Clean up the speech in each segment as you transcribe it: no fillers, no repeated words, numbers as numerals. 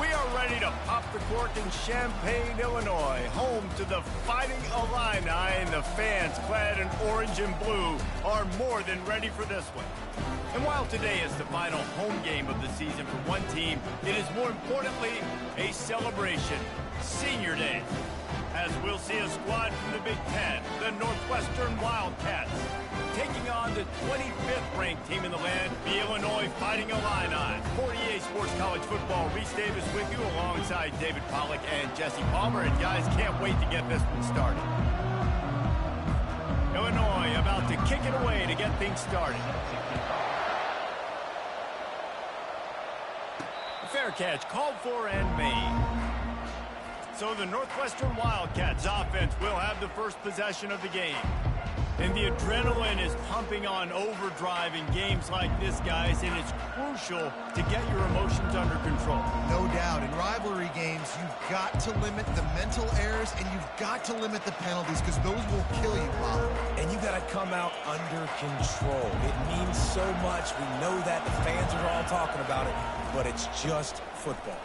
We are ready to pop the cork in Champaign, Illinois, home to the Fighting Illini, and the fans clad in orange and blue are more than ready for this one. And while today is the final home game of the season for one team, it is more importantly a celebration, Senior Day, as we'll see a squad from the Big Ten, the Northwestern Wildcats, taking on the 25th ranked team in the land, the Illinois Fighting Illini. For EA Sports College Football, Reese Davis with you alongside David Pollack and Jesse Palmer. And guys, can't wait to get this one started. Illinois about to kick it away to get things started. A fair catch called for and made. So the Northwestern Wildcats offense will have the first possession of the game. And the adrenaline is pumping on overdrive in games like this, guys, and it's crucial to get your emotions under control. No doubt. In rivalry games, you've got to limit the mental errors, and you've got to limit the penalties, because those will kill you, Bob. And you got to come out under control. It means so much. We know that. The fans are all talking about it, but it's just football.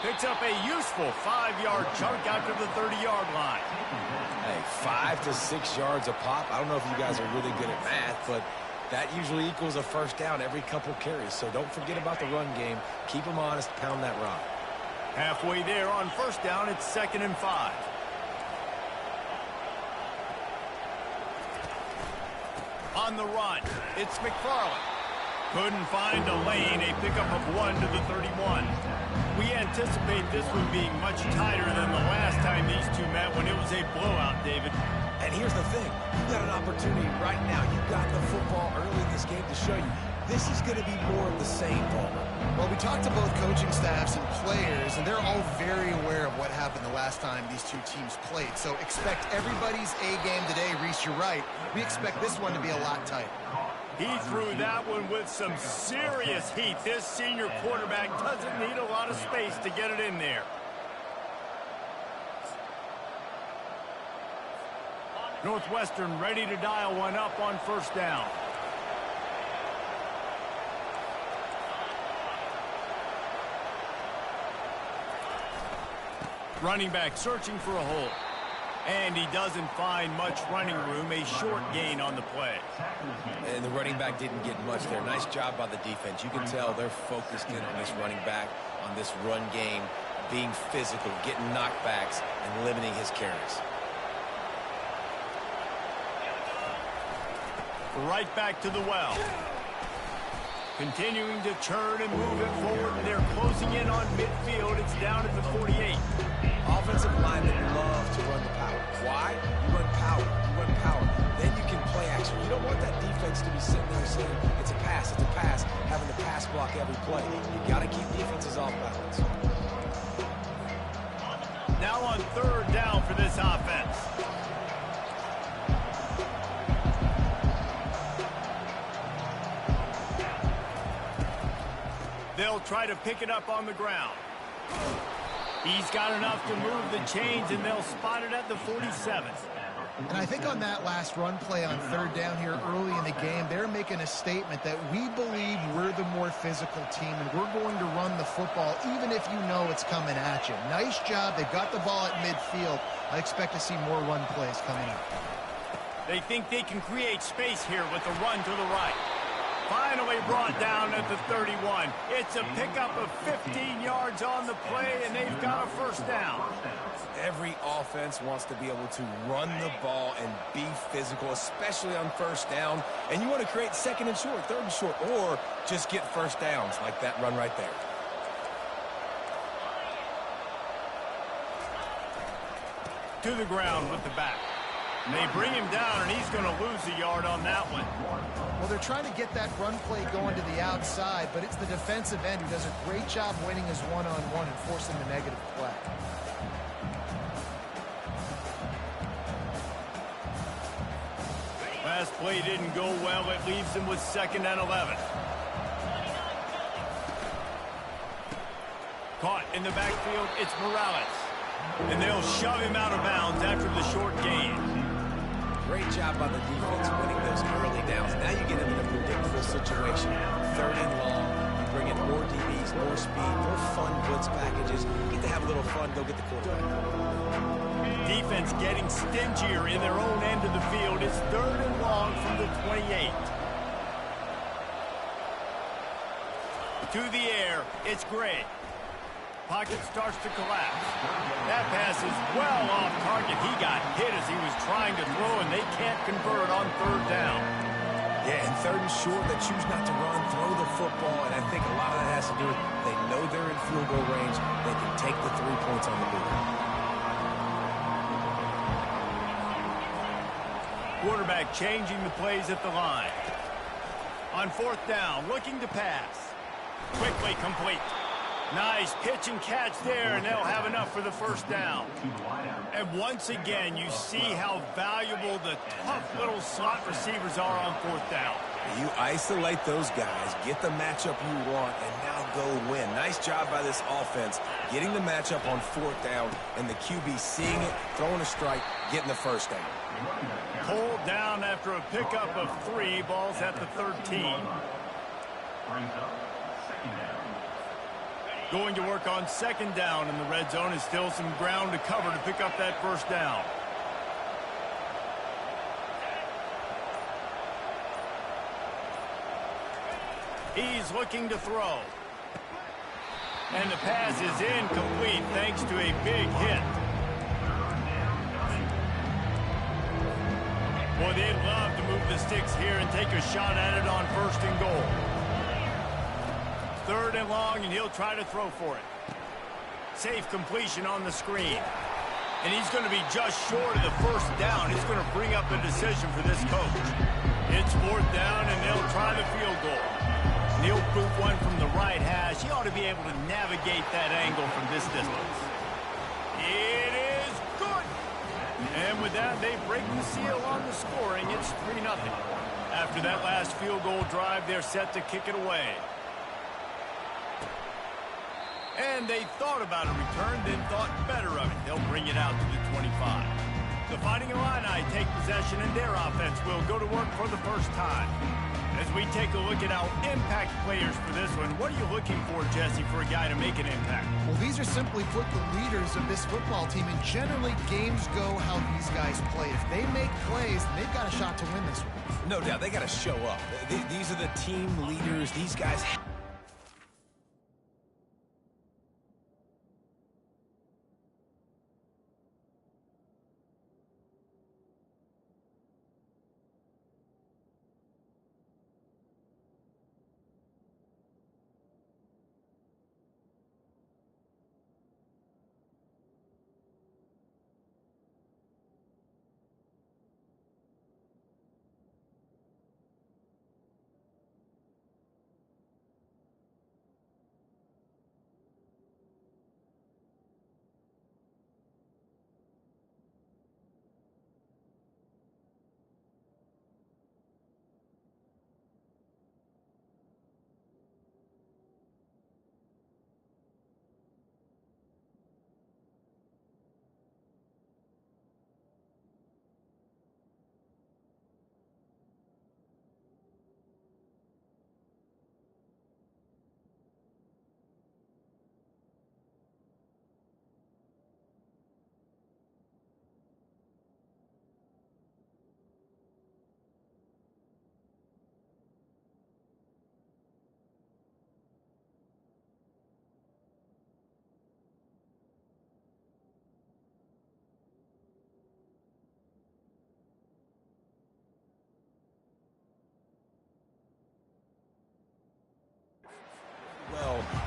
Picks up a useful 5-yard chunk after the 30-yard line. Hey, 5 to 6 yards a pop. I don't know if you guys are really good at math, but that usually equals a first down every couple carries. So don't forget about the run game. Keep them honest. Pound that rock. Halfway there on first down, it's 2nd and 5. On the run, it's McFarland. Couldn't find a lane, a pickup of 1 to the 31. We anticipate this one being much tighter than the last time these two met when it was a blowout, David. And here's the thing. You've got an opportunity right now. You've got the football early in this game to show you. This is going to be more of the same, Palmer. Well, we talked to both coaching staffs and players, and they're all very aware of what happened the last time these two teams played. So expect everybody's A game today. Reese, you're right. We expect this one to be a lot tighter. He threw that one with some serious heat. This senior quarterback doesn't need a lot of space to get it in there. Northwestern ready to dial one up on first down. Running back searching for a hole. And he doesn't find much running room, a short gain on the play. And the running back didn't get much there. Nice job by the defense. You can tell they're focused in on this running back, on this run game, being physical, getting knockbacks, and limiting his carries. Right back to the well. Continuing to turn and move it forward. They're closing in on midfield. It's down at the 48. Offensive linemen love to run the power. Why? You run power. You run power. Then you can play action. You don't want that defense to be sitting there saying, it's a pass, having to pass block every play. You got to keep defenses off balance. Now on third down for this offense. They'll try to pick it up on the ground. He's got enough to move the chains, and they'll spot it at the 47. And I think on that last run play on third down here early in the game, they're making a statement that we believe we're the more physical team, and we're going to run the football even if you know it's coming at you. Nice job. They've got the ball at midfield. I expect to see more run plays coming up. They think they can create space here with the run to the right. Finally brought down at the 31. It's a pickup of 15 yards on the play, and they've got a first down. Every offense wants to be able to run the ball and be physical, especially on first down. And you want to create second and short, third and short, or just get first downs like that run right there. To the ground with the back. They bring him down, and he's going to lose a yard on that one. Well, they're trying to get that run play going to the outside, but it's the defensive end who does a great job winning his one-on-one and forcing the negative play. Last play didn't go well. It leaves him with 2nd and 11. Caught in the backfield, it's Morales. And they'll shove him out of bounds after the short gain. Great job by the defense winning those early downs. Now you get him in a predictable situation. 3rd and long. You bring in more DBs, more speed, more fun blitz packages. Get to have a little fun, go get the quarterback. Defense getting stingier in their own end of the field. It's 3rd and long from the 28. To the air, it's Gray. Pocket starts to collapse. That pass is well off target. He got hit as he was trying to throw, and they can't convert on 3rd down. Yeah, and 3rd and short, they choose not to run, throw the football, and I think a lot of that has to do with they know they're in field goal range. They can take the 3 points on the board. Quarterback changing the plays at the line. On 4th down, looking to pass. Quickly complete. Nice pitch and catch there, and they'll have enough for the 1st down. And once again, you see how valuable the tough little slot receivers are on 4th down. You isolate those guys, get the matchup you want, and now go win. Nice job by this offense, getting the matchup on 4th down, and the QB seeing it, throwing a strike, getting the 1st down. Pulled down after a pickup of 3, balls at the 13. Going to work on 2nd down in the red zone. Is still some ground to cover to pick up that 1st down. He's looking to throw. And the pass is incomplete thanks to a big hit. Boy, they'd love to move the sticks here and take a shot at it on 1st and goal. 3rd and long, and he'll try to throw for it. Safe completion on the screen. And he's going to be just short of the 1st down. It's going to bring up a decision for this coach. It's 4th down, and they'll try the field goal. And he'll boot one from the right hash. He ought to be able to navigate that angle from this distance. It is good. And with that, they break the seal on the scoring. It's 3-0. After that last field goal drive, they're set to kick it away. And they thought about a return, then thought better of it. They'll bring it out to the 25. The Fighting Illini take possession, and their offense will go to work for the 1st time. As we take a look at our impact players for this one, what are you looking for, Jesse, for a guy to make an impact? Well, these are simply put the leaders of this football team, and generally games go how these guys play. If they make plays, they've got a shot to win this one. No doubt, they got to show up. These are the team leaders. These guys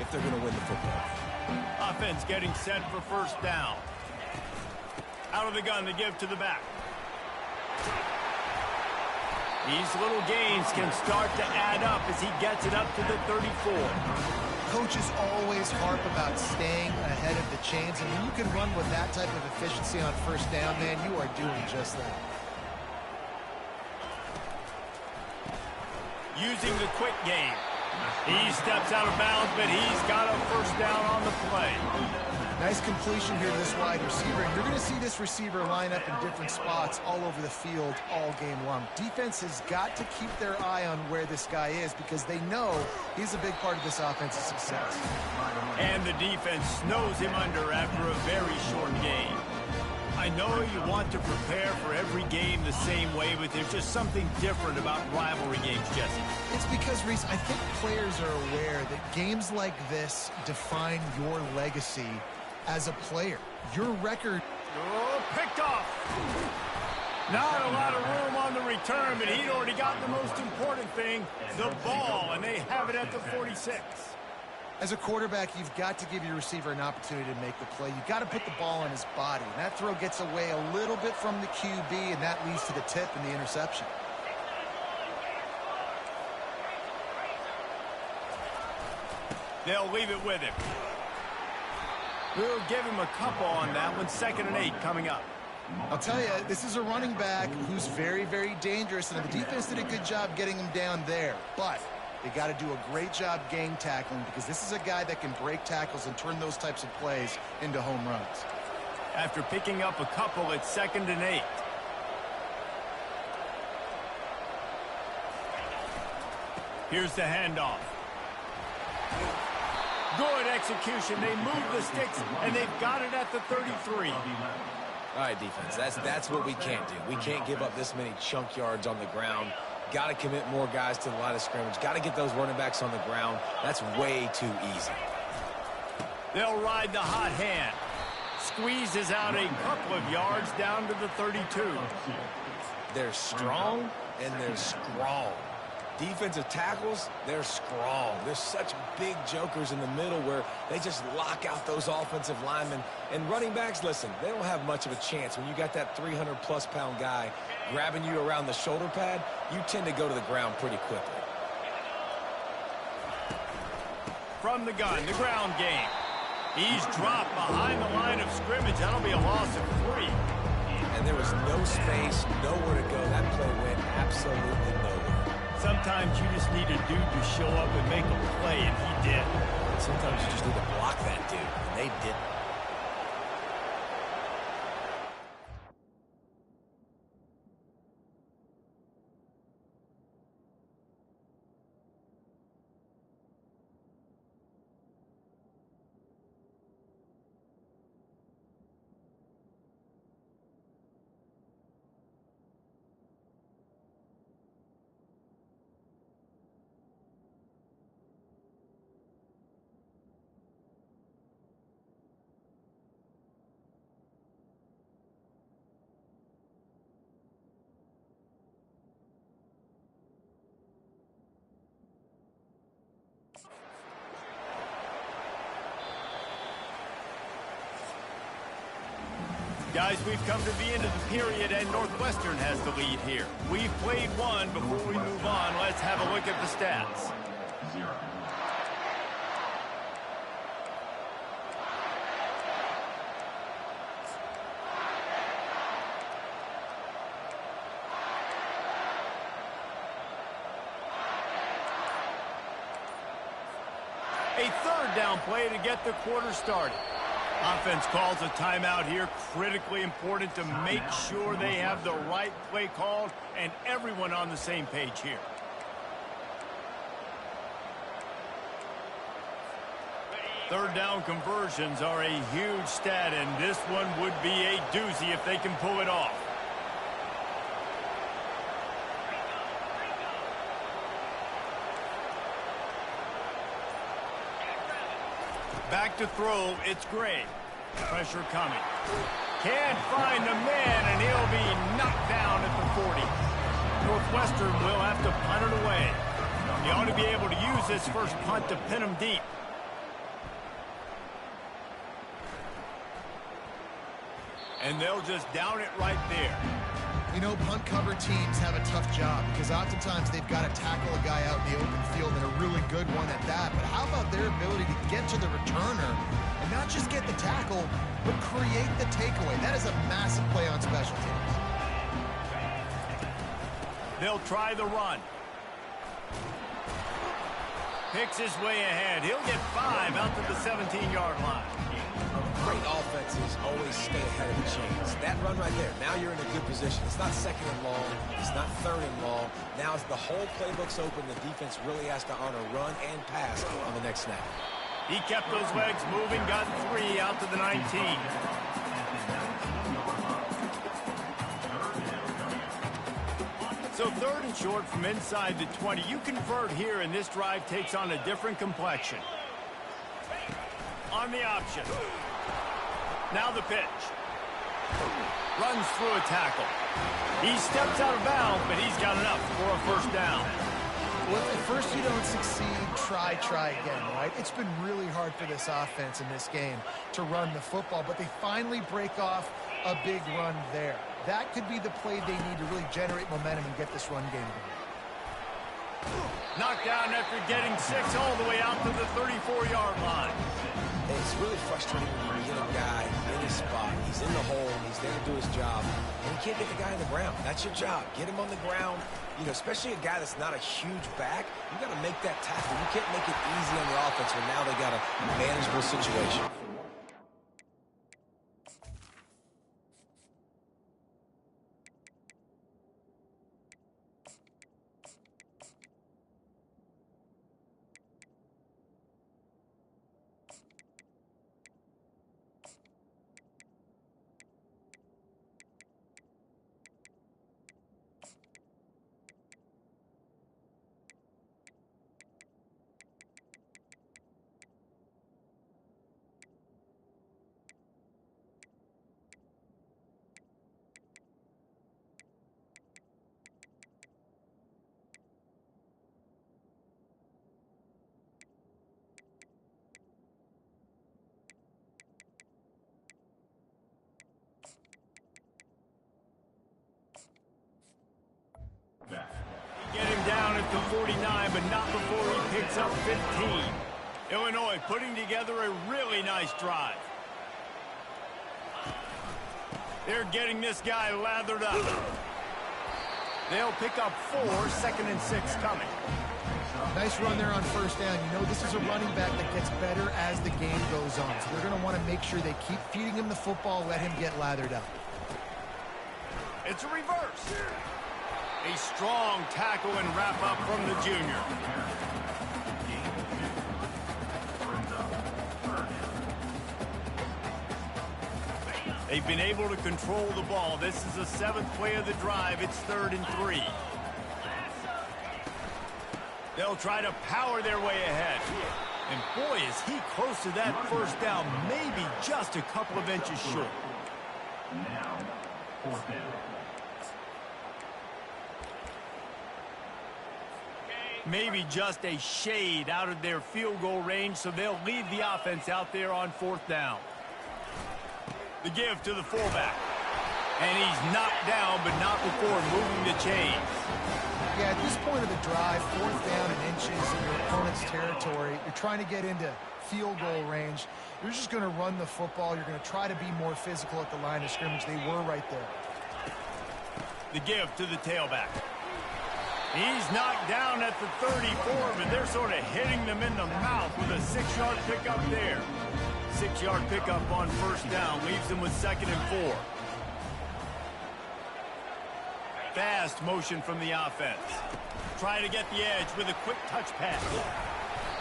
if they're going to win the football. Offense getting set for 1st down. Out of the gun to give to the back. These little gains can start to add up as he gets it up to the 34. Coaches always harp about staying ahead of the chains, and when you can run with that type of efficiency on 1st down, man, you are doing just that. Using the quick game. He steps out of bounds, but he's got a 1st down on the play. Nice completion here to this wide receiver. And you're going to see this receiver line up in different spots all over the field all game long. Defense has got to keep their eye on where this guy is because they know he's a big part of this offense's success. And the defense snows him under after a very short game. I know you want to prepare for every game the same way, but there's just something different about rivalry games, Jesse. It's because, Reese, I think players are aware that games like this define your legacy as a player. Your record... Oh, picked off. Not a lot of room on the return, but he'd already got the most important thing, the ball, and they have it at the 46. As a quarterback, you've got to give your receiver an opportunity to make the play. You've got to put the ball on his body. And that throw gets away a little bit from the QB, and that leads to the tip and the interception. They'll leave it with him. We'll give him a couple on that one. 2nd and 8 coming up. I'll tell you, this is a running back who's very, very dangerous, and the defense did a good job getting him down there. But they got to do a great job game tackling because this is a guy that can break tackles and turn those types of plays into home runs. After picking up a couple, it's 2nd and 8. Here's the handoff. Good execution. They move the sticks, and they've got it at the 33. All right, defense, that's what we can't do. We can't give up this many chunk yards on the ground. Got to commit more guys to the line of scrimmage. Got to get those running backs on the ground. That's way too easy. They'll ride the hot hand. Squeezes out a couple of yards down to the 32. They're strong, and they're strong. Defensive tackles, they're strong. There's such big jokers in the middle where they just lock out those offensive linemen. And running backs, listen, they don't have much of a chance. When you got that 300-plus pound guy grabbing you around the shoulder pad, you tend to go to the ground pretty quickly. From the gun, the ground game. He's dropped behind the line of scrimmage. That'll be a loss of 3. And there was no space, nowhere to go. That play went absolutely nowhere. Sometimes you just need a dude to show up and make a play, and he did. Sometimes you just need to block that dude, and they didn't. Guys, we've come to the end of the period, and Northwestern has the lead here. We've played one. Before we move on, let's have a look at the stats. A 3rd down play to get the quarter started. Offense calls a timeout here. Critically important to make sure they have the right play called and everyone on the same page here. Third down conversions are a huge stat, and this one would be a doozy if they can pull it off. Back to throw, it's Gray. Pressure coming. Can't find the man, and he'll be knocked down at the 40. Northwestern will have to punt it away. He ought to be able to use this first punt to pin him deep. And they'll just down it right there. You know, punt cover teams have a tough job because oftentimes they've got to tackle a guy out in the open field and a really good one at that. But how about their ability to get to the returner and not just get the tackle, but create the takeaway? That is a massive play on special teams. They'll try the run. Picks his way ahead. He'll get 5 out to the 17-yard line. Great offenses always stay ahead of the chains. That run right there, now you're in a good position. It's not second and long. It's not third and long. Now as the whole playbook's open, the defense really has to honor run and pass on the next snap. He kept those legs moving, got 3 out to the 19. So 3rd and short from inside the 20. You convert here, and this drive takes on a different complexion. On the option. Now the pitch. Runs through a tackle. He steps out of bounds, but he's got enough for a first down. Well, if at first you don't succeed, try again, right? It's been really hard for this offense in this game to run the football, but they finally break off a big run there. That could be the play they need to really generate momentum and get this run game going. Knocked down after getting 6 all the way out to the 34-yard line. It's really frustrating when you get a guy in his spot. He's in the hole, he's there to do his job, and you can't get the guy on the ground. That's your job. Get him on the ground. You know, especially a guy that's not a huge back, you got to make that tackle. You can't make it easy on the offense when now they got a manageable situation. Get him down at the 49, but not before he picks up 15. Illinois putting together a really nice drive. They're getting this guy lathered up. They'll pick up 4, 2nd and 6 coming. Nice run there on first down. You know, this is a running back that gets better as the game goes on. So they're going to want to make sure they keep feeding him the football, let him get lathered up. It's a reverse. A strong tackle and wrap up from the junior. They've been able to control the ball. This is the 7th play of the drive. It's 3rd and 3. They'll try to power their way ahead. And boy, is he close to that first down, maybe just a couple of inches short. Now, 4th down. Maybe just a shade out of their field goal range, so they'll leave the offense out there on 4th down. The give to the fullback. And he's knocked down, but not before moving the chains. Yeah, at this point of the drive, 4th down and inches in your opponent's territory, you're trying to get into field goal range. You're just going to run the football. You're going to try to be more physical at the line of scrimmage. They were right there. The give to the tailback. He's knocked down at the 34, but they're sort of hitting them in the mouth with a 6-yard pickup there. 6-yard pickup on first down leaves them with 2nd and 4. Fast motion from the offense. Trying to get the edge with a quick touch pass.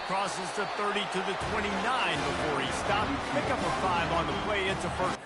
Crosses to 30 to the 29 before he stopped. Pick up a 5 on the play. It's a first.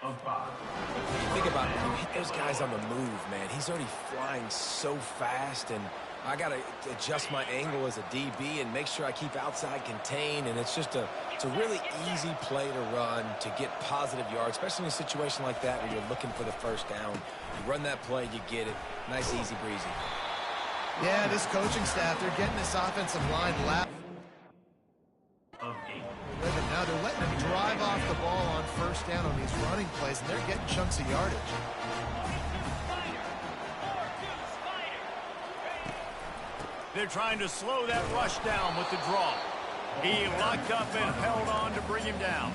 of 5. You think about it, you hit those guys on the move, man. He's already flying so fast, and I got to adjust my angle as a DB and make sure I keep outside contained, and it's a really easy play to run to get positive yards, especially in a situation like that where you're looking for the first down. You run that play, you get it. Nice, easy breezy. Yeah, this coaching staff, they're getting this offensive line loud. Of 8. Now they're letting them drive off the ball on first down on these running plays, and they're getting chunks of yardage. They're trying to slow that rush down with the draw. He locked up and held on to bring him down.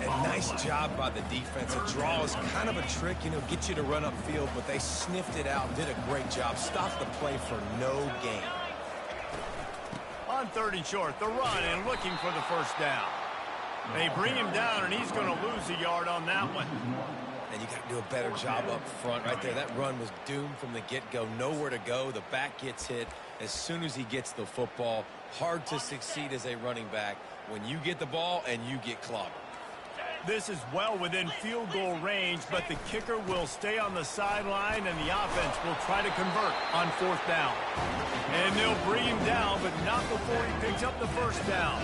And nice job by the defense. A draw is kind of a trick, get you to run upfield, but they sniffed it out and did a great job. Stopped the play for no gain. On 3rd and short, the run and looking for the first down. They bring him down, and he's going to lose a yard on that one. And you got to do a better job up front right there. That run was doomed from the get-go. Nowhere to go. The back gets hit as soon as he gets the football. Hard to succeed as a running back when you get the ball and you get clobbered. This is well within field goal range, but the kicker will stay on the sideline, and the offense will try to convert on 4th down. And they'll bring him down, but not before he picks up the first down.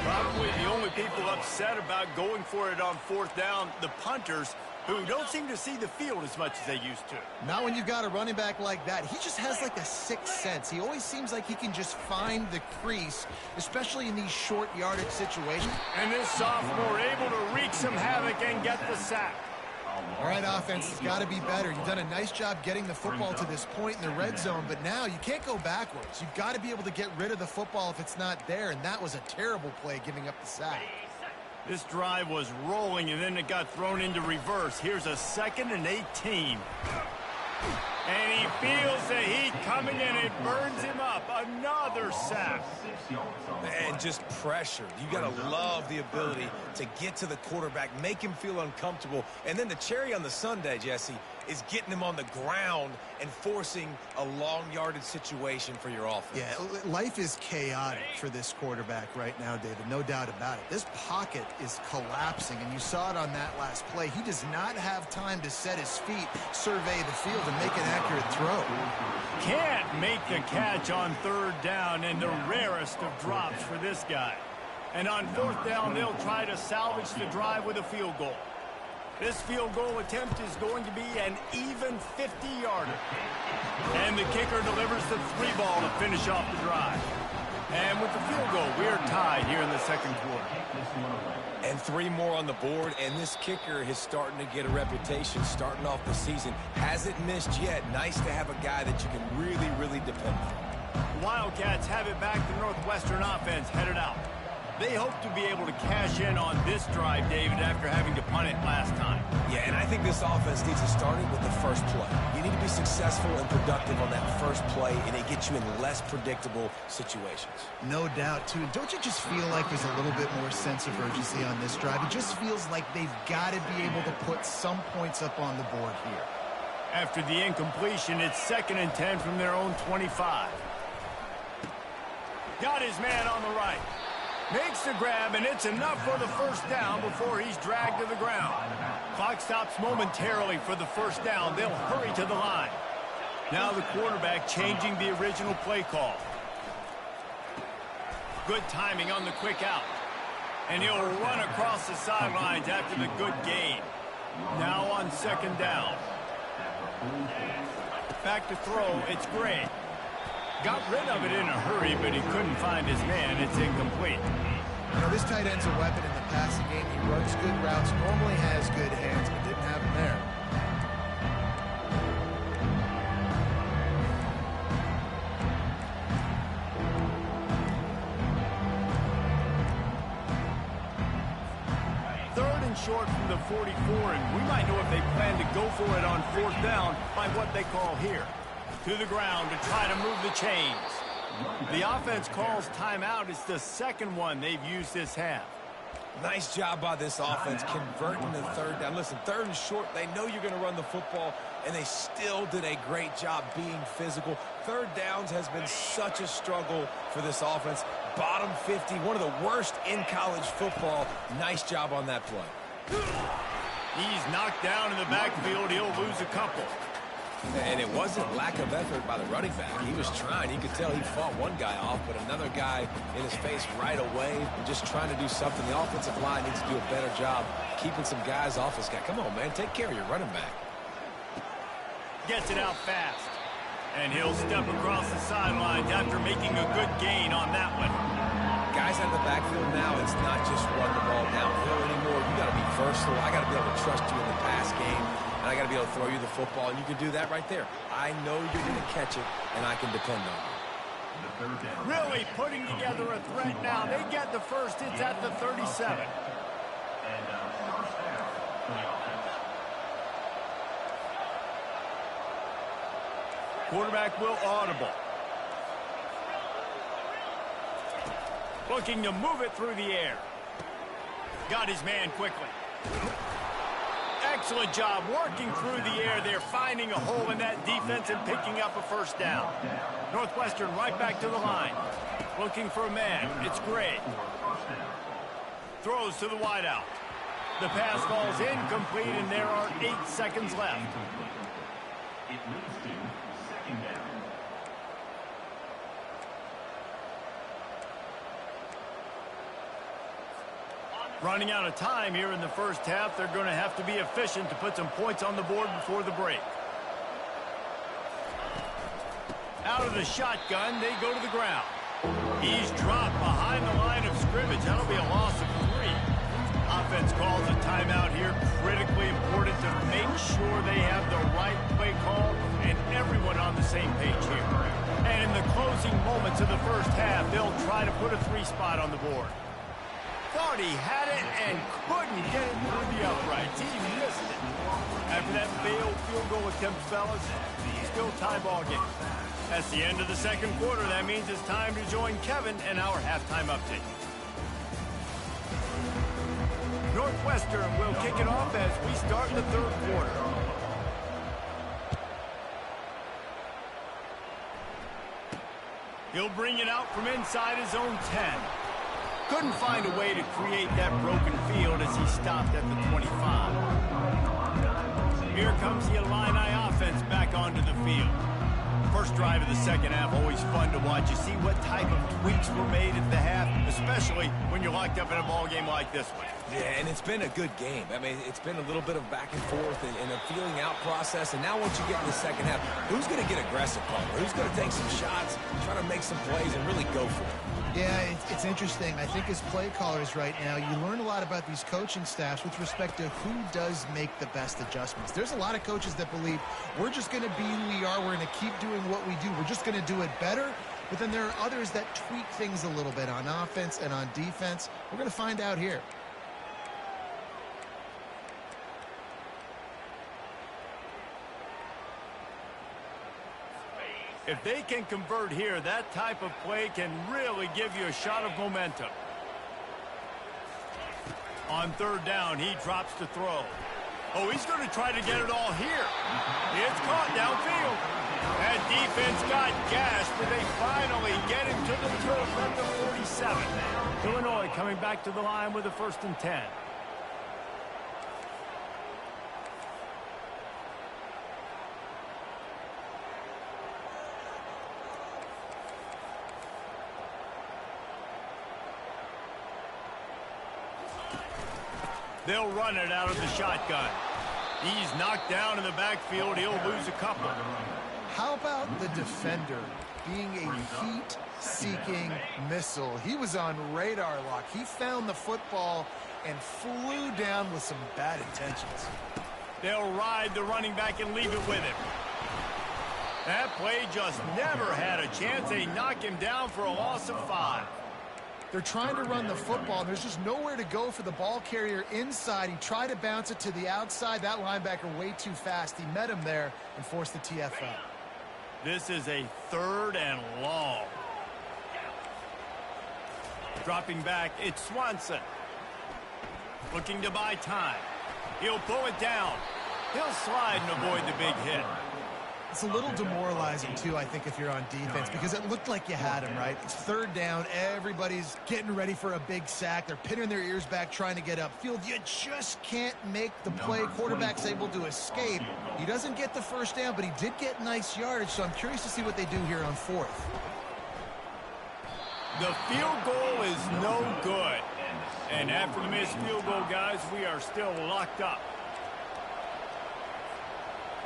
Probably the only people upset about going for it on 4th down, the punters, who don't seem to see the field as much as they used to. Not when you've got a running back like that. He just has like a sixth sense. He always seems like he can just find the crease, especially in these short yardage situations. And this sophomore able to wreak some havoc and get the sack. All right, offense has got to be better. You've done a nice job getting the football to this point in the red zone, but now you can't go backwards. You've got to be able to get rid of the football if it's not there, and that was a terrible play giving up the sack. This drive was rolling, and then it got thrown into reverse. Here's a 2nd and 18. And he feels the heat coming in. It burns him up. Another sack. And just pressure. You got to love the ability to get to the quarterback, make him feel uncomfortable. And then the cherry on the sundae, Jesse, is getting him on the ground and forcing a long yardage situation for your offense. Yeah, life is chaotic for this quarterback right now, David. No doubt about it. This pocket is collapsing, and you saw it on that last play. He does not have time to set his feet, survey the field, and make an accurate throw. Can't make the catch on 3rd down, and the rarest of drops for this guy. And on 4th down, they'll try to salvage the drive with a field goal. This field goal attempt is going to be an even 50-yarder. And the kicker delivers the 3 ball to finish off the drive. And with the field goal, we are tied here in the 2nd quarter. And 3 more on the board, and this kicker is starting to get a reputation starting off the season. Hasn't missed yet. Nice to have a guy that you can really, really depend on. Wildcats have it back to Northwestern offense headed out. They hope to be able to cash in on this drive, David, after having to punt it last time. Yeah, and I think this offense needs to start it with the first play. You need to be successful and productive on that first play, and it gets you in less predictable situations. No doubt, too. Don't you just feel like there's a little bit more sense of urgency on this drive? It just feels like they've got to be able to put some points up on the board here. After the incompletion, it's 2nd and 10 from their own 25. Got his man on the right. Makes the grab, and it's enough for the first down before he's dragged to the ground. Clock stops momentarily for the first down. They'll hurry to the line. Now the quarterback changing the original play call. Good timing on the quick out. And he'll run across the sidelines after the good gain. Now on 2nd down. Back to throw, it's Gray. Got rid of it in a hurry, but he couldn't find his man. It's incomplete. You know, this tight end's a weapon in the passing game. He runs good routes, normally has good hands, but didn't have them there. Third and short from the 44, and we might know if they plan to go for it on 4th down by what they call here. To the ground to try to move the chains. The offense calls timeout. It's the 2nd one they've used this half. Nice job by this offense converting the 3rd down. Listen, 3rd and short, they know you're going to run the football, and they still did a great job being physical. 3rd downs has been such a struggle for this offense. Bottom 50, one of the worst in college football. Nice job on that play. He's knocked down in the backfield. He'll lose a couple. And it wasn't lack of effort by the running back. He was trying. You could tell he fought one guy off, but another guy in his face right away, just trying to do something. The offensive line needs to do a better job keeping some guys off this guy. Come on, man. Take care of your running back. Gets it out fast. And he'll step across the sidelines after making a good gain on that one. Guys out of the backfield now, it's not just run the ball downhill anymore. You got to be versatile. I got to be able to trust you in the pass game, and I got to be able to throw you the football, and you can do that right there. I know you're going to catch it, and I can depend on you. Really putting together a threat now. They get the first. It's at the 37. Quarterback will audible. Looking to move it through the air. Got his man quickly. Excellent job working through the air there, finding a hole in that defense and picking up a first down. Northwestern right back to the line. Looking for a man. It's Gray. Throws to the wideout. The pass falls incomplete, and there are 8 seconds left. It leads to second down. Running out of time here in the first half. They're going to have to be efficient to put some points on the board before the break. Out of the shotgun, they go to the ground. He's dropped behind the line of scrimmage. That'll be a loss of 3. Offense calls a timeout here. Critically important to make sure they have the right play call and everyone on the same page here. And in the closing moments of the first half, they'll try to put a 3 spot on the board. Thought he had it and couldn't get it through the uprights. He missed it. After that failed field goal attempt, fellas, still tie ball game. That's the end of the second quarter. That means it's time to join Kevin and our halftime update. Northwestern will kick it off as we start the third quarter. He'll bring it out from inside his own 10. Couldn't find a way to create that broken field as he stopped at the 25. Here comes the Illini offense back onto the field. First drive of the second half, always fun to watch. You see what type of tweaks were made at the half, especially when you're locked up in a ball game like this one. Yeah, and it's been a good game. I mean, it's been a little bit of back and forth and a feeling out process. And now once you get in the second half, who's going to get aggressive, Palmer? Who's going to take some shots, try to make some plays, and really go for it? Yeah, it's interesting. I think as play callers right now, you learn a lot about these coaching staffs with respect to who does make the best adjustments. There's a lot of coaches that believe we're just going to be who we are. We're going to keep doing what we do. We're just going to do it better. But then there are others that tweak things a little bit on offense and on defense. We're going to find out here. If they can convert here, that type of play can really give you a shot of momentum. On third down, he drops to throw. Oh, he's going to try to get it all here. It's caught downfield. That defense got gashed, but they finally get him to the turf at the 47. Illinois coming back to the line with a 1st and 10. They'll run it out of the shotgun. He's knocked down in the backfield. He'll lose a couple. How about the defender being a heat-seeking missile? He was on radar lock. He found the football and flew down with some bad intentions. They'll ride the running back and leave it with him. That play just never had a chance. They knock him down for a loss of 5. They're trying to run the football. There's just nowhere to go for the ball carrier inside. He tried to bounce it to the outside. That linebacker way too fast. He met him there and forced the TFL. This is a 3rd and long. Dropping back, it's Swanson. Looking to buy time. He'll pull it down. He'll slide and avoid the big hit. It's a little demoralizing, too, I think, if you're on defense, because it looked like you had him, right? It's third down. Everybody's getting ready for a big sack. They're pinning their ears back, trying to get upfield. You just can't make the play. Quarterback's able to escape. He doesn't get the first down, but he did get nice yardage, so I'm curious to see what they do here on fourth. The field goal is no good. And after the missed field goal, guys, we are still locked up.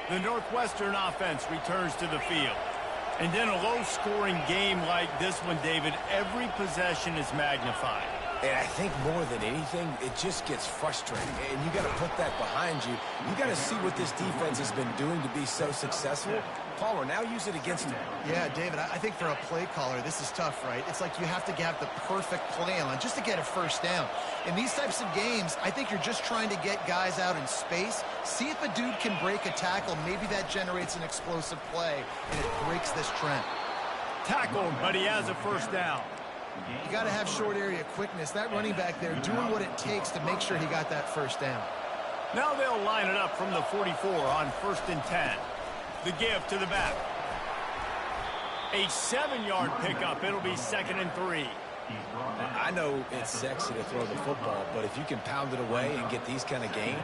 The Northwestern offense returns to the field. And in a low-scoring game like this one, David, every possession is magnified. And I think more than anything, it just gets frustrating. And you got to put that behind you. You got to see what this defense has been doing to be so successful. Palmer, now use it against him. Yeah, David, I think for a play caller, this is tough, right? It's like you have to have the perfect play on just to get a first down. In these types of games, I think you're just trying to get guys out in space, see if a dude can break a tackle. Maybe that generates an explosive play, and it breaks this trend. Tackled, but he has a first down. You got to have short area quickness. That running back there doing what it takes to make sure he got that first down. Now they'll line it up from the 44 on 1st and 10. The give to the back. A 7-yard pickup. It'll be 2nd and 3. I know it's sexy to throw the football, but if you can pound it away and get these kind of gains,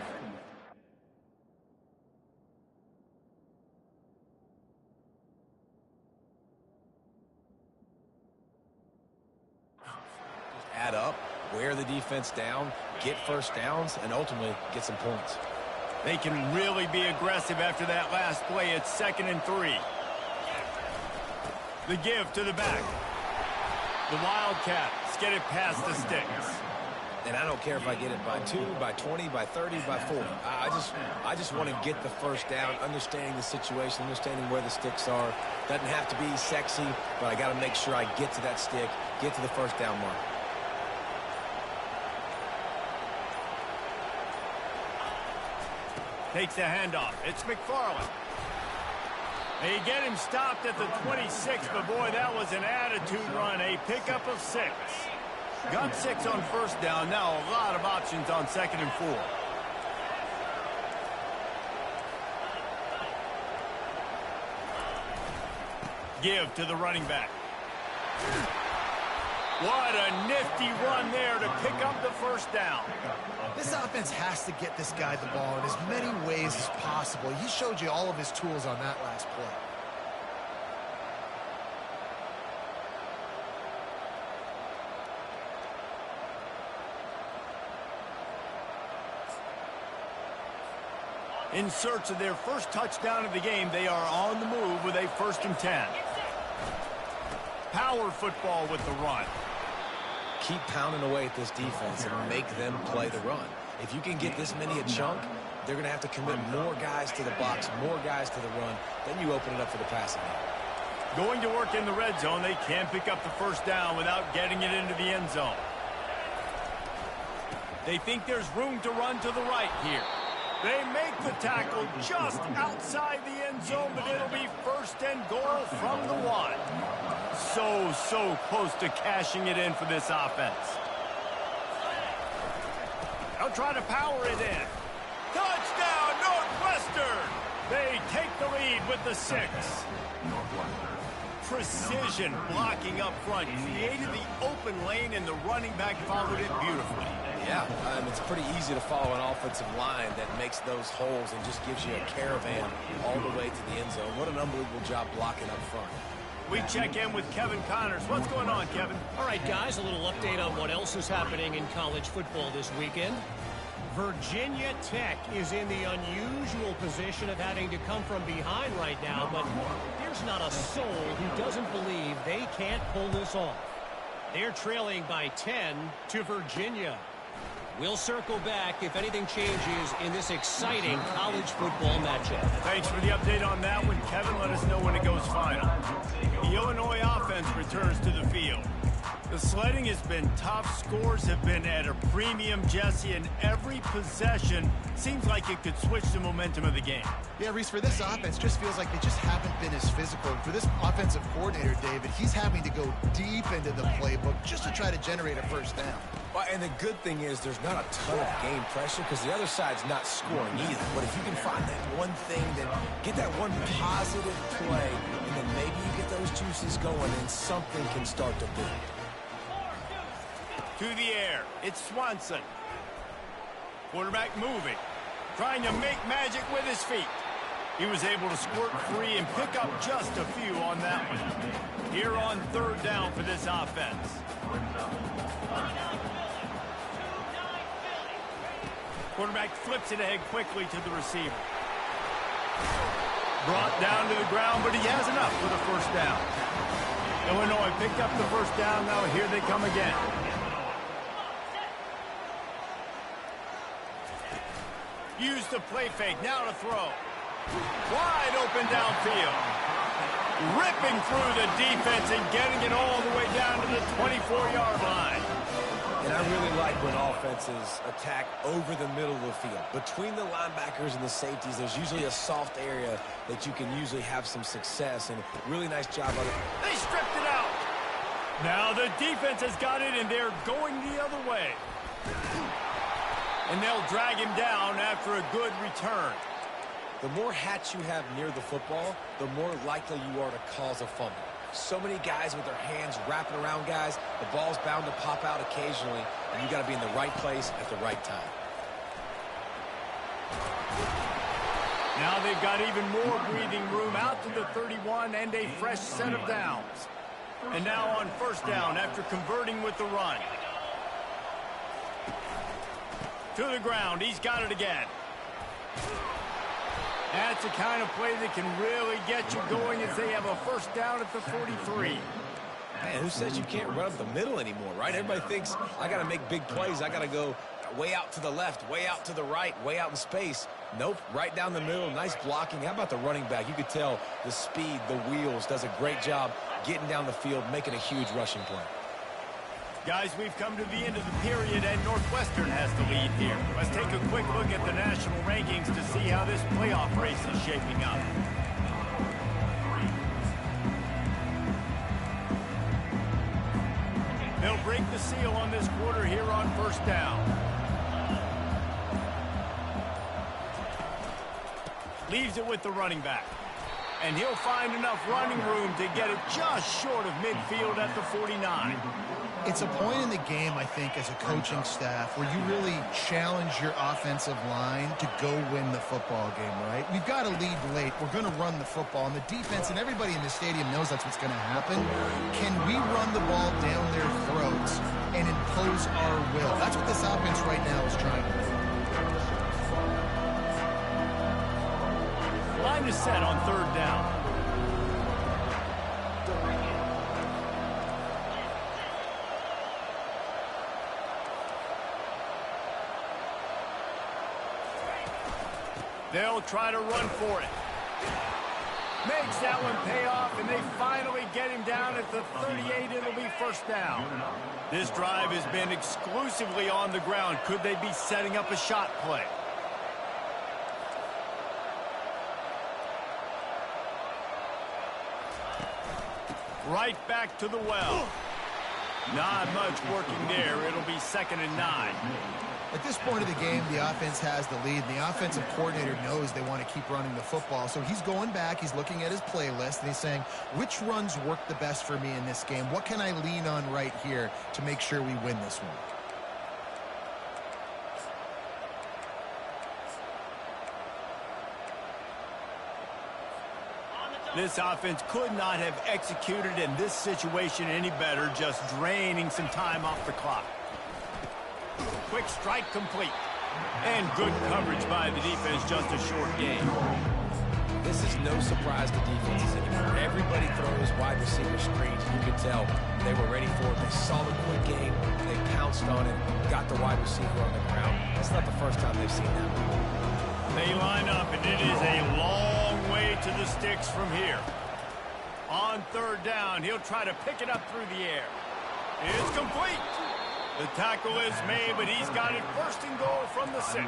add up, wear the defense down, get first downs, and ultimately get some points. They can really be aggressive after that last play. It's 2nd and 3. The give to the back. The Wildcats get it past the sticks. And I don't care if I get it by 2, by 20, by 30, by 40. I just want to get the first down, understanding the situation, understanding where the sticks are. Doesn't have to be sexy, but I got to make sure I get to that stick, get to the first down mark. Takes the handoff. It's McFarland. They get him stopped at the 26, but boy, that was an attitude run. A pickup of 6. Got 6 on first down. Now a lot of options on 2nd and 4. Give to the running back. What a nifty run there to pick up the first down. This offense has to get this guy the ball in as many ways as possible. He showed you all of his tools on that last play. In search of their first touchdown of the game, they are on the move with a 1st and 10. Power football with the run. Keep pounding away at this defense and make them play the run. If you can get this many a chunk, they're going to have to commit more guys to the box, more guys to the run. Then you open it up for the passing game. Going to work in the red zone. They can't pick up the first down without getting it into the end zone. They think there's room to run to the right here. They make the tackle just outside the end zone, but it'll be 1st and goal from the 1. So close to cashing it in for this offense. They'll try to power it in. Touchdown, Northwestern! They take the lead with the 6. Precision blocking up front. Created the open lane, and the running back followed it beautifully. Yeah, it's pretty easy to follow an offensive line that makes those holes and just gives you a caravan all the way to the end zone. What an unbelievable job blocking up front. We check in with Kevin Connors. What's going on, Kevin? All right, guys, a little update on what else is happening in college football this weekend. Virginia Tech is in the unusual position of having to come from behind right now, but there's not a soul who doesn't believe they can't pull this off. They're trailing by 10 to Virginia. We'll circle back if anything changes in this exciting college football matchup. Thanks for the update on that one, Kevin. Let us know when it goes final. The Illinois offense returns to the field. The sledding has been tough. Scores have been at a premium, Jesse, and every possession seems like it could switch the momentum of the game. Yeah, Reese, for this offense, just feels like they just haven't been as physical. And for this offensive coordinator, David, he's having to go deep into the playbook just to try to generate a first down. Well, and the good thing is there's not a ton of game pressure because the other side's not scoring either. But if you can find that one thing, then get that one positive play, and then maybe you get those juices going and something can start to build. To the air, it's Swanson. Quarterback moving, trying to make magic with his feet. He was able to squirt free and pick up just a few on that one. Here on third down for this offense. Quarterback flips it ahead quickly to the receiver. Brought down to the ground, but he has enough for the first down. Illinois picked up the first down. Now here they come again. Use the play fake. Now to throw. Wide open downfield. Ripping through the defense and getting it all the way down to the 24-yard line. And I really like when offenses attack over the middle of the field. Between the linebackers and the safeties, there's usually a soft area that you can usually have some success. And really nice job of it. They stripped it out. Now the defense has got it, and they're going the other way. And they'll drag him down after a good return. The more hats you have near the football, the more likely you are to cause a fumble. So many guys with their hands wrapping around guys. The ball's bound to pop out occasionally, and you got to be in the right place at the right time. Now they've got even more breathing room out to the 31 and a fresh set of downs. And now on first down after converting with the run. To the ground. He's got it again. That's the kind of play that can really get you going as they have a first down at the 43. Man, who says you can't run up the middle anymore, right? Everybody thinks, I got to make big plays. I got to go way out to the left, way out to the right, way out in space. Nope, right down the middle. Nice blocking. How about the running back? You could tell the speed, the wheels, does a great job getting down the field, making a huge rushing play. Guys, we've come to the end of the period, and Northwestern has the lead here. Let's take a quick look at the national rankings to see how this playoff race is shaping up. They'll break the seal on this quarter here on first down. Leaves it with the running back. And he'll find enough running room to get it just short of midfield at the 49. It's a point in the game, I think, as a coaching staff where you really challenge your offensive line to go win the football game, right? We've got to lead late. We're going to run the football. And the defense and everybody in the stadium knows that's what's going to happen. Can we run the ball down their throats and impose our will? That's what this offense right now is trying to do. Line is set on third down. They'll try to run for it. Makes that one pay off, and they finally get him down at the 38. It'll be first down. This drive has been exclusively on the ground. Could they be setting up a shot play? Right back to the well. Not much working there. It'll be 2nd and 9. At this point of the game, the offense has the lead. The offensive coordinator knows they want to keep running the football. So he's going back, he's looking at his playlist, and he's saying, which runs work the best for me in this game? What can I lean on right here to make sure we win this one? This offense could not have executed in this situation any better, just draining some time off the clock. Quick strike complete. And good coverage by the defense, just a short game. This is no surprise to defenses anymore. Everybody throws wide receiver screens. You could tell they were ready for it. They saw the quick game. They pounced on it, got the wide receiver on the ground. That's not the first time they've seen that. They line up, and it is a long way to the sticks from here. On third down, he'll try to pick it up through the air. It's complete. The tackle is made, but he's got it 1st and goal from the 6.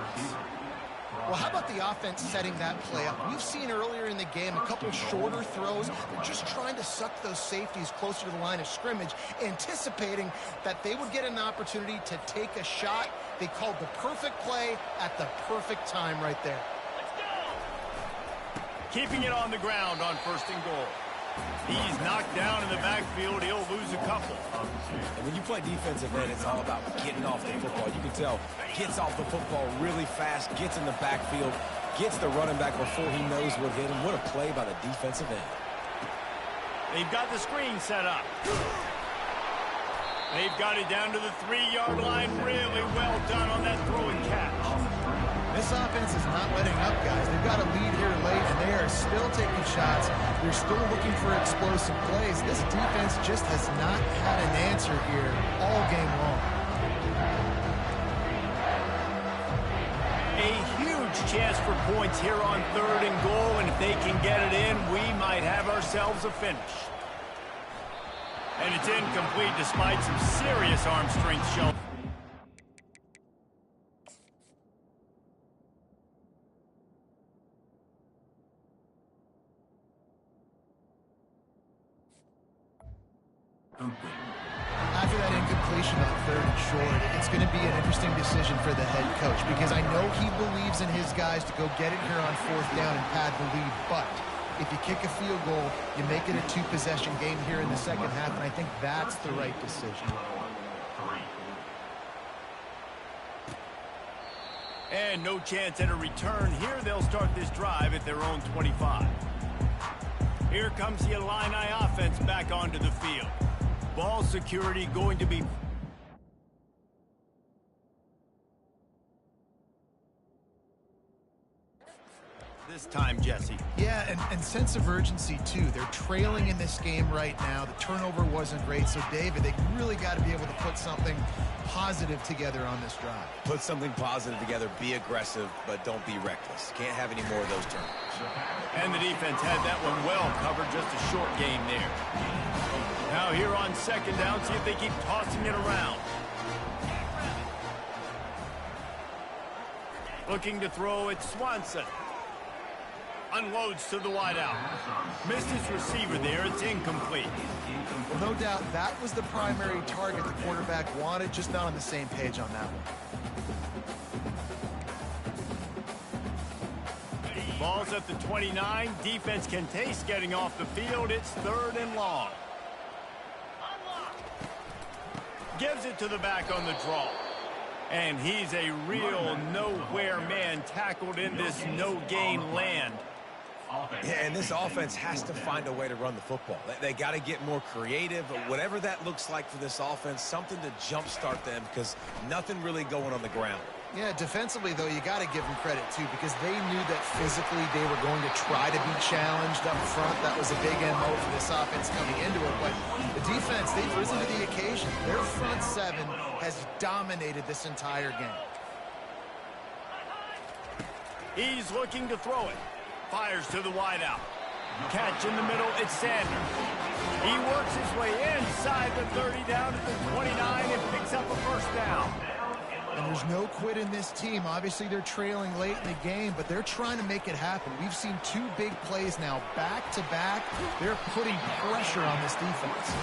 Well, how about the offense setting that play up? We've seen earlier in the game a couple shorter throws. They're just trying to suck those safeties closer to the line of scrimmage, anticipating that they would get an opportunity to take a shot. They called the perfect play at the perfect time right there. Keeping it on the ground on 1st and goal. He's knocked down in the backfield. He'll lose a couple. And when you play defensive end, it's all about getting off the football. You can tell, gets off the football really fast, gets in the backfield, gets the running back before he knows what hit him. What a play by the defensive end. They've got the screen set up. They've got it down to the 3-yard line. Really well done on that throw and catch. This offense is not letting up, guys. They've got a lead here late, and they are still taking shots. They're still looking for explosive plays. This defense just has not had an answer here all game long. A huge chance for points here on 3rd and goal, and if they can get it in, we might have ourselves a finish. And it's incomplete despite some serious arm strength shown. After that incompletion on 3rd and short, it's going to be an interesting decision for the head coach because I know he believes in his guys to go get it here on 4th down and pad the lead, but if you kick a field goal, you make it a 2-possession game here in the second half, and I think that's the right decision. And no chance at a return here. They'll start this drive at their own 25. Here comes the Illini offense back onto the field. Ball security going to be... this time, Jesse. Yeah, and sense of urgency, too. They're trailing in this game right now. The turnover wasn't great, so, David, they really got to be able to put something positive together on this drive. Put something positive together, be aggressive, but don't be reckless. Can't have any more of those turnovers. And the defense had that one well covered, just a short game there. Now here on 2nd down, see if they keep tossing it around. Looking to throw it, Swanson. Unloads to the wideout. Missed his receiver there. It's incomplete. Well, no doubt that was the primary target the quarterback wanted, just not on the same page on that one. Ball's at the 29. Defense can taste getting off the field. It's 3rd and long. Gives it to the back on the draw. And he's a real nowhere man tackled in this no-gain land. Yeah, and this offense has to find a way to run the football. They got to get more creative, whatever that looks like for this offense, something to jumpstart them because nothing really going on the ground. Yeah, defensively, though, you got to give them credit, too, because they knew that physically they were going to try to be challenged up front. That was a big MO for this offense coming into it. But the defense, they've risen to the occasion. Their front 7 has dominated this entire game. He's looking to throw it. Fires to the wideout. Catch in the middle, it's Sanders. He works his way inside the 30 down to the 29 and picks up a 1st down. And there's no quit in this team. Obviously, they're trailing late in the game, but they're trying to make it happen. We've seen 2 big plays now back-to-back. They're putting pressure on this defense.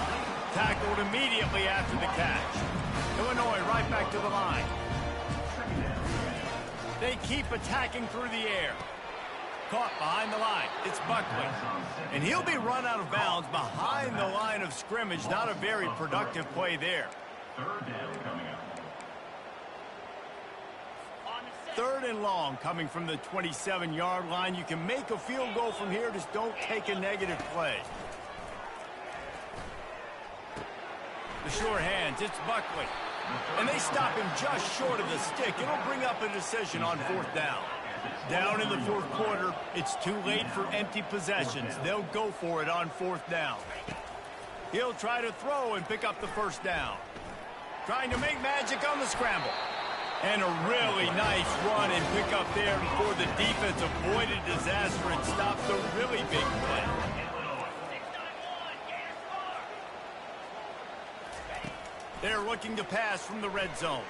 Tackled immediately after the catch. Illinois right back to the line. They keep attacking through the air. Caught behind the line. It's Buckley. And he'll be run out of bounds behind the line of scrimmage. Not a very productive play there. 3rd down coming up. 3rd and long coming from the 27-yard line. You can make a field goal from here. Just don't take a negative play. The short hands. It's Buckley. And they stop him just short of the stick. It'll bring up a decision on 4th down. Down in the 4th quarter, it's too late for empty possessions. They'll go for it on 4th down. He'll try to throw and pick up the 1st down. Trying to make magic on the scramble. And a really nice run and pick up there before the defense avoided disaster and stopped the really big play. They're looking to pass from the red zone.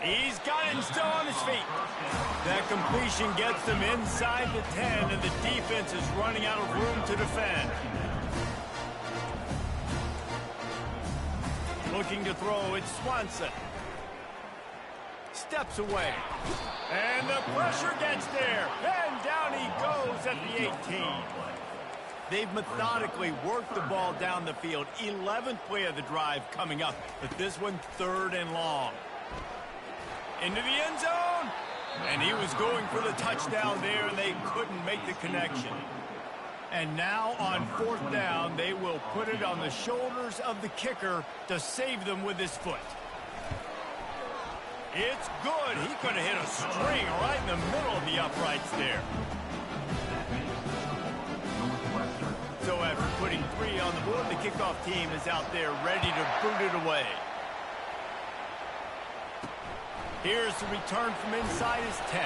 He's got it and still on his feet. That completion gets them inside the 10, and the defense is running out of room to defend. Looking to throw, it's Swanson. Steps away. And the pressure gets there. And down he goes at the 18. They've methodically worked the ball down the field. 11th play of the drive coming up. But this one, 3rd and long. Into the end zone. And he was going for the touchdown there, and they couldn't make the connection. And now on 4th down, they will put it on the shoulders of the kicker to save them with his foot. It's good. He could have hit a string right in the middle of the uprights there. So after putting 3 on the board, the kickoff team is out there ready to boot it away. Here's the return from inside his 10.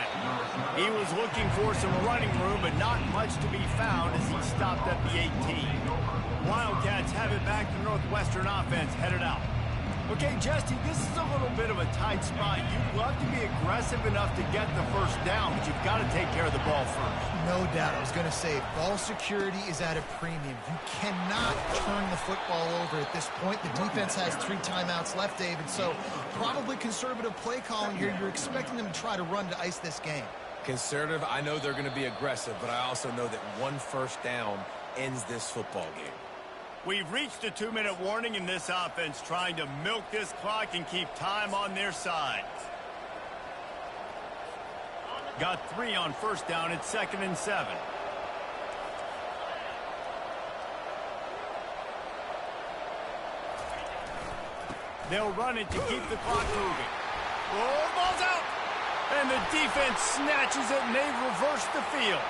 He was looking for some running room, but not much to be found as he stopped at the 18. Wildcats have it back to Northwestern offense headed out. Okay, Jesse, this is a little bit of a tight spot. You'd love to be aggressive enough to get the first down, but you've got to take care of the ball first. No doubt. I was going to say, ball security is at a premium. You cannot turn the football over at this point. The defense has 3 timeouts left, David, so probably conservative play calling here. You're expecting them to try to run to ice this game. Conservative, I know they're going to be aggressive, but I also know that 1 first down ends this football game. We've reached a 2-minute warning in this offense, trying to milk this clock and keep time on their side. Got 3 on first down. It's 2nd and 7. They'll run it to keep the clock moving. Oh, ball's out! And the defense snatches it, and they've reversed the field.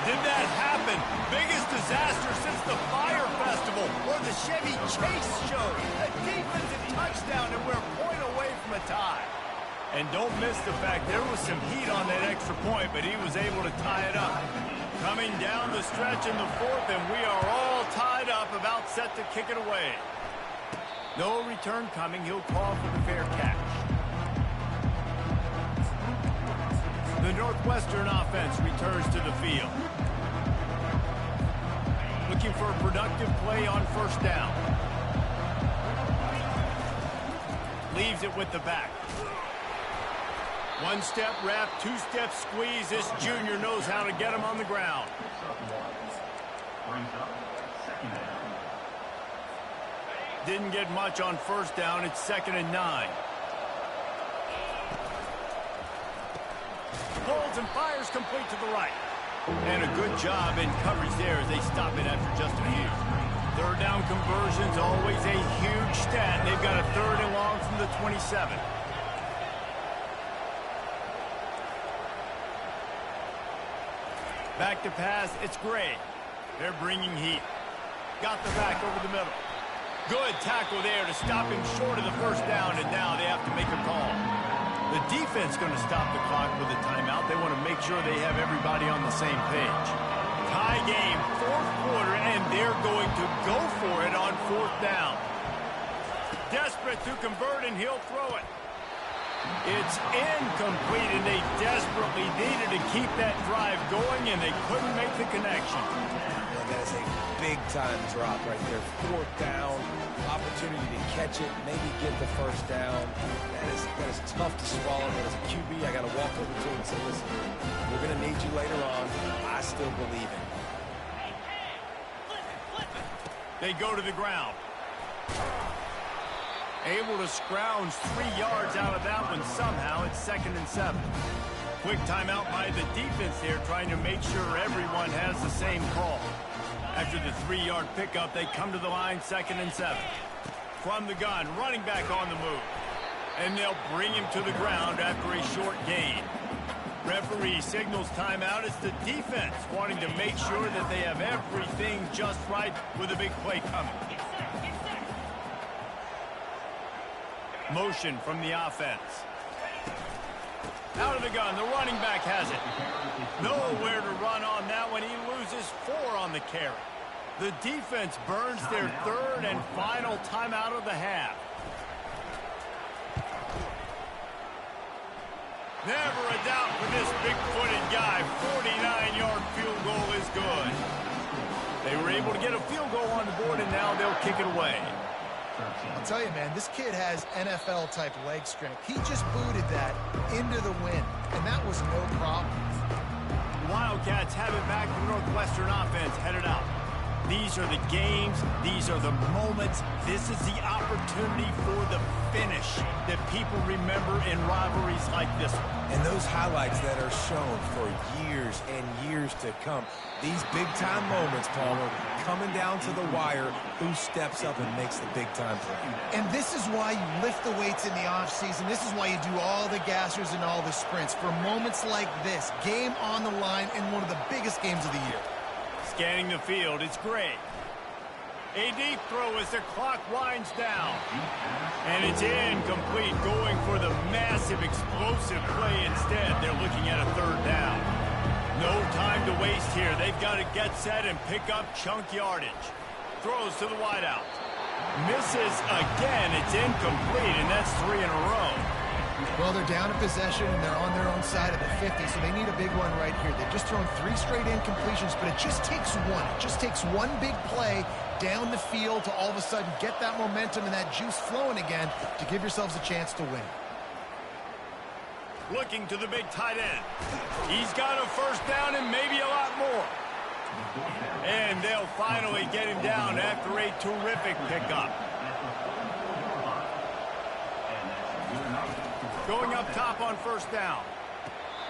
Did that happen? Biggest disaster since the Fire Festival or the Chevy Chase show. A defensive touchdown, and we're a point away from a tie. And don't miss the fact there was some heat on that extra point, but he was able to tie it up. Coming down the stretch in the 4th, and we are all tied up, about set to kick it away. No return coming. He'll call for the fair catch. The Northwestern offense returns to the field. Looking for a productive play on first down. Leaves it with the back. 1-step wrap, 2-step squeeze. This junior knows how to get him on the ground. Didn't get much on first down. It's 2nd and 9. Holds and fires complete to the right. And a good job in coverage there as they stop it after just a few. 3rd down conversions, always a huge stat. They've got a 3rd and long from the 27. Back to pass, it's Gray. They're bringing heat. Got the back over the middle. Good tackle there to stop him short of the first down, and now they have to make a call. The defense going to stop the clock with a timeout. They want to make sure they have everybody on the same page. Tie game, 4th quarter, and they're going to go for it on 4th down. Desperate to convert, and he'll throw it. It's incomplete, and they desperately needed to keep that drive going, and they couldn't make the connection. And that's a big-time drop right there. 4th down, opportunity to catch it, maybe get the first down. That is tough to swallow, but as a QB, I got to walk over to him and say, listen, we're going to need you later on. I still believe in you. They go to the ground. Able to scrounge 3 yards out of that one somehow. It's 2nd and 7. Quick timeout by the defense here, trying to make sure everyone has the same call. After the 3-yard pickup, they come to the line, 2nd and 7. From the gun, running back on the move. And they'll bring him to the ground after a short gain. Referee signals timeout. It's the defense wanting to make sure that they have everything just right with a big play coming. Motion from the offense. Out of the gun, the running back has it. Nowhere to run on that one. He loses 4 on the carry. The defense burns their 3rd and final timeout of the half. Never a doubt for this big-footed guy. 49-yard field goal is good. They were able to get a field goal on the board, and now they'll kick it away. I'll tell you, man, this kid has NFL-type leg strength. He just booted that into the wind, and that was no problem. The Wildcats have it back. The Northwestern offense headed out. These are the games. These are the moments. This is the opportunity for the finish that people remember in rivalries like this one. And those highlights that are shown for years and years to come. These big-time moments, Palmer, coming down to the wire, who steps up and makes the big-time play. And this is why you lift the weights in the offseason. This is why you do all the gassers and all the sprints. For moments like this, game on the line in one of the biggest games of the year. Scanning the field, it's Gray. A deep throw as the clock winds down. And it's incomplete, going for the massive, explosive play instead. They're looking at a 3rd down. No time to waste here. They've got to get set and pick up chunk yardage. Throws to the wideout. Misses again. It's incomplete, and that's 3 in a row. Well, they're down in possession, and they're on their own side of the 50, so they need a big one right here. They've just thrown 3 straight incompletions, but it just takes one. It just takes one big play down the field to all of a sudden get that momentum and that juice flowing again to give yourselves a chance to win. Looking to the big tight end. He's got a 1st down and maybe a lot more. And they'll finally get him down after a terrific pickup. Going up top on 1st down.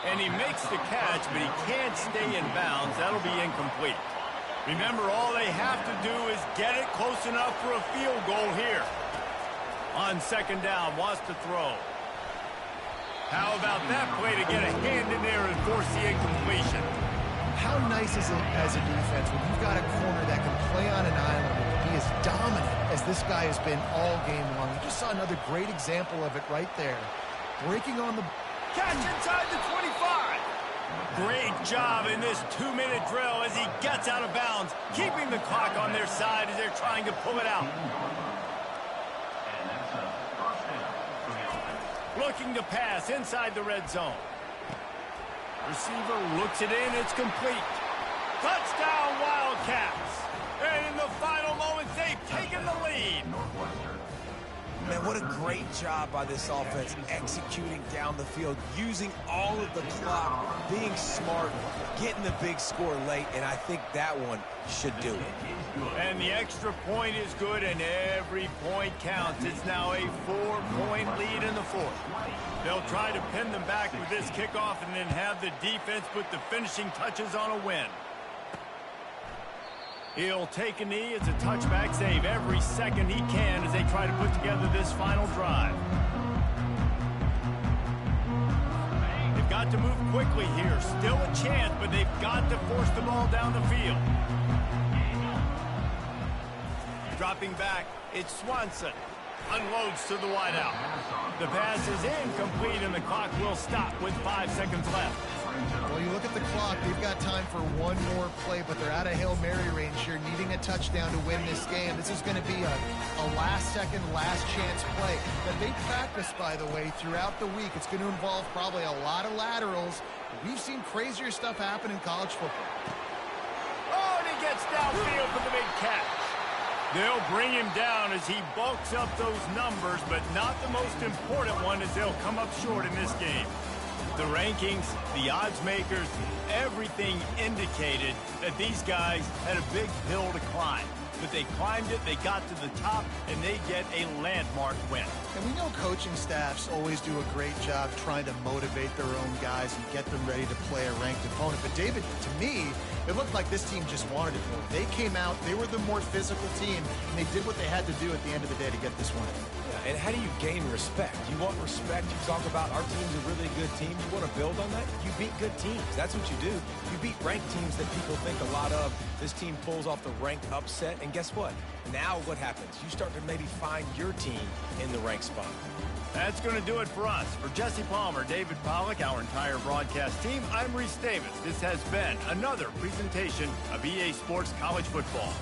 And he makes the catch, but he can't stay in bounds. That'll be incomplete. Remember, all they have to do is get it close enough for a field goal here. On 2nd down, wants to throw. How about that play to get a hand in there and force the incompletion? How nice is it as a defense when you've got a corner that can play on an island and be as dominant as this guy has been all game long? You just saw another great example of it right there. Breaking on the catch inside the 25. Great job in this 2-minute drill as he gets out of bounds, keeping the clock on their side as they're trying to pull it out. Looking to pass inside the red zone. Receiver looks it in. It's complete. Touchdown, Wildcats. And in the final moments, they've taken the lead. Man, what a great job by this offense executing down the field, using all of the clock, being smart, getting the big score late, and I think that one should do it. And the extra point is good, and every point counts. It's now a 4-point lead in the 4th. They'll try to pin them back with this kickoff and then have the defense put the finishing touches on a win. He'll take a knee. It's a touchback save every second he can as they try to put together this final drive. They've got to move quickly here. Still a chance, but they've got to force the ball down the field. Dropping back, it's Swanson. Unloads to the wideout. The pass is incomplete, and the clock will stop with 5 seconds left. Well, you look at the clock, they've got time for one more play, but they're out of Hail Mary range here, needing a touchdown to win this game. This is going to be a last-second, last-chance play that they practice, by the way, throughout the week. It's going to involve probably a lot of laterals. We've seen crazier stuff happen in college football. Oh, and he gets downfield for the big catch. They'll bring him down as he bulks up those numbers, but not the most important one as they'll come up short in this game. The rankings, the odds makers, everything indicated that these guys had a big hill to climb. But they climbed it, they got to the top, and they get a landmark win. And we know coaching staffs always do a great job trying to motivate their own guys and get them ready to play a ranked opponent. But David, to me, it looked like this team just wanted it more. They came out, they were the more physical team, and they did what they had to do at the end of the day to get this win. And how do you gain respect? You want respect. You talk about our team's a really good team. You want to build on that? You beat good teams. That's what you do. You beat ranked teams that people think a lot of. This team pulls off the ranked upset. And guess what? Now what happens? You start to maybe find your team in the ranked spot. That's going to do it for us. For Jesse Palmer, David Pollack, our entire broadcast team, I'm Reese Davis. This has been another presentation of EA Sports College Football.